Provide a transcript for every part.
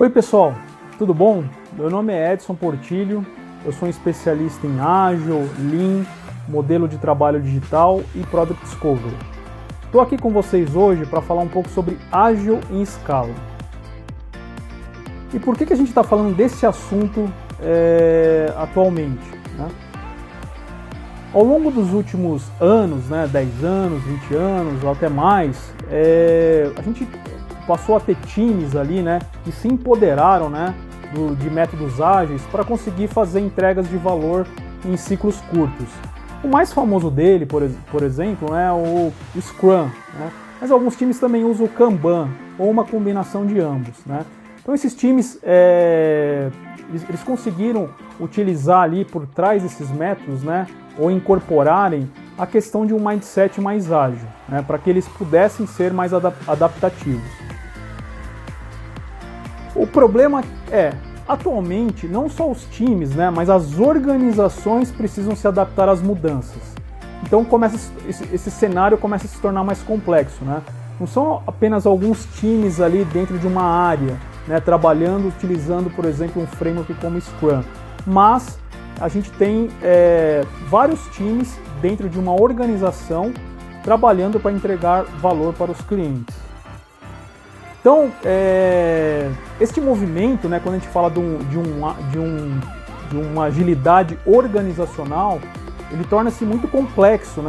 Oi pessoal, tudo bom? Meu nome é Edson Portilho, eu sou um especialista em Agile, Lean, modelo de trabalho digital e Product Discovery. Estou aqui com vocês hoje para falar um pouco sobre Agile em escala. E por que a gente está falando desse assunto atualmente? Né? Ao longo dos últimos anos, 10 anos, 20 anos ou até mais, a gente passou a ter times ali, que se empoderaram, de métodos ágeis para conseguir fazer entregas de valor em ciclos curtos. O mais famoso dele, por exemplo, é o Scrum, mas alguns times também usam o Kanban ou uma combinação de ambos. Então esses times eles conseguiram utilizar ali por trás desses métodos, ou incorporarem a questão de um mindset mais ágil, para que eles pudessem ser mais adaptativos. O problema atualmente, não só os times, mas as organizações precisam se adaptar às mudanças. Então esse cenário começa a se tornar mais complexo. Não são apenas alguns times ali dentro de uma área, trabalhando, utilizando, por exemplo, um framework como Scrum, mas a gente tem vários times dentro de uma organização trabalhando para entregar valor para os clientes. Então, este movimento, quando a gente fala de uma agilidade organizacional, ele torna-se muito complexo,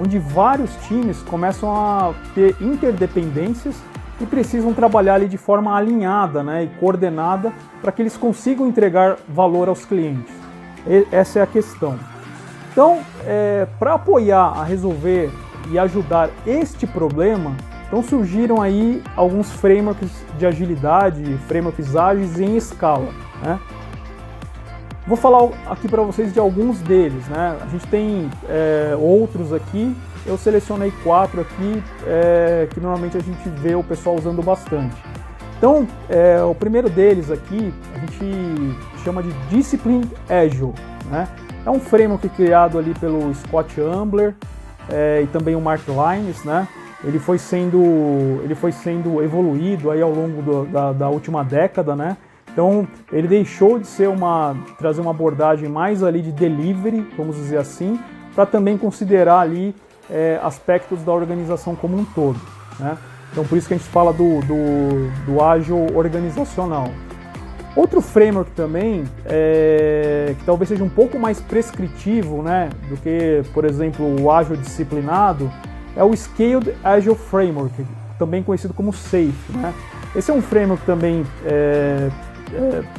onde vários times começam a ter interdependências e precisam trabalhar ali de forma alinhada, e coordenada para que eles consigam entregar valor aos clientes. Essa é a questão. Então, para apoiar a resolver e ajudar este problema, então surgiram aí alguns frameworks de agilidade, frameworks ágeis em escala. Vou falar aqui para vocês de alguns deles. A gente tem outros aqui, eu selecionei 4 aqui que normalmente a gente vê o pessoal usando bastante. Então, o primeiro deles aqui a gente chama de Discipline Agile. É um framework criado ali pelo Scott Ambler e também o Mark Lyons. Ele foi sendo evoluído aí ao longo da última década, Então ele deixou de ser trazer uma abordagem mais ali de delivery, vamos dizer assim, para também considerar ali aspectos da organização como um todo. Então por isso que a gente fala do ágil organizacional. Outro framework também, que talvez seja um pouco mais prescritivo, do que, por exemplo, o ágil disciplinado, é o Scaled Agile Framework, também conhecido como SAFe. Esse é um framework também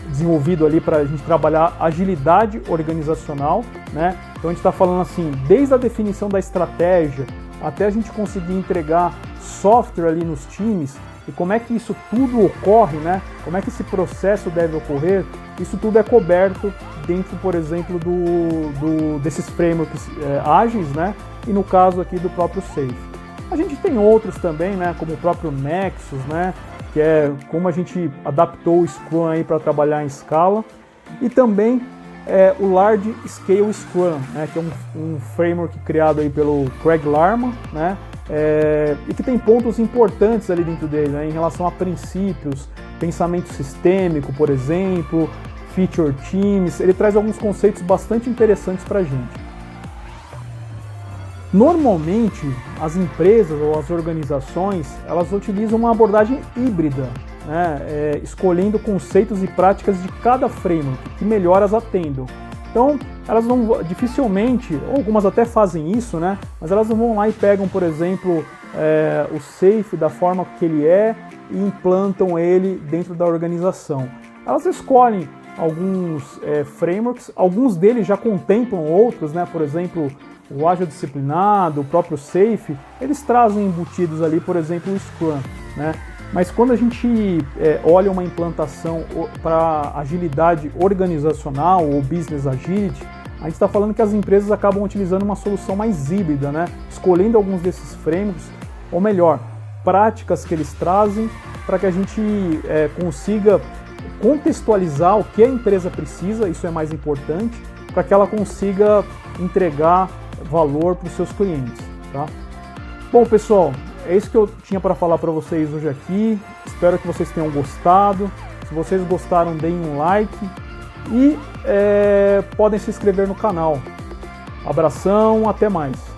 desenvolvido ali para a gente trabalhar agilidade organizacional. Então a gente está falando assim, desde a definição da estratégia até a gente conseguir entregar software ali nos times e como é que isso tudo ocorre, como é que esse processo deve ocorrer, isso tudo é coberto dentro, por exemplo, desses frameworks ágeis, e no caso aqui do próprio SAFe. A gente tem outros também, como o próprio Nexus, que é como a gente adaptou o Scrum aí para trabalhar em escala, e também o Large Scale Scrum, que é um framework criado aí pelo Craig Larman, e que tem pontos importantes ali dentro dele, em relação a princípios, pensamento sistêmico, por exemplo, feature teams. Ele traz alguns conceitos bastante interessantes para a gente. Normalmente, as empresas ou as organizações, elas utilizam uma abordagem híbrida, escolhendo conceitos e práticas de cada framework que melhor as atendam. Então, elas não, dificilmente, algumas até fazem isso, mas elas não vão lá e pegam, por exemplo, o SAFe da forma que ele é e implantam ele dentro da organização. Elas escolhem alguns frameworks, alguns deles já contemplam outros, por exemplo, o Agile disciplinado, o próprio SAFe, eles trazem embutidos ali, por exemplo, o Scrum. Mas quando a gente olha uma implantação para agilidade organizacional ou business agility, a gente está falando que as empresas acabam utilizando uma solução mais híbrida, escolhendo alguns desses frameworks, ou melhor, práticas que eles trazem para que a gente consiga contextualizar o que a empresa precisa, isso é mais importante, para que ela consiga entregar valor para os seus clientes. Tá? Bom, pessoal, é isso que eu tinha para falar para vocês hoje aqui. Espero que vocês tenham gostado. Se vocês gostaram, deem um like e podem se inscrever no canal. Abração, até mais!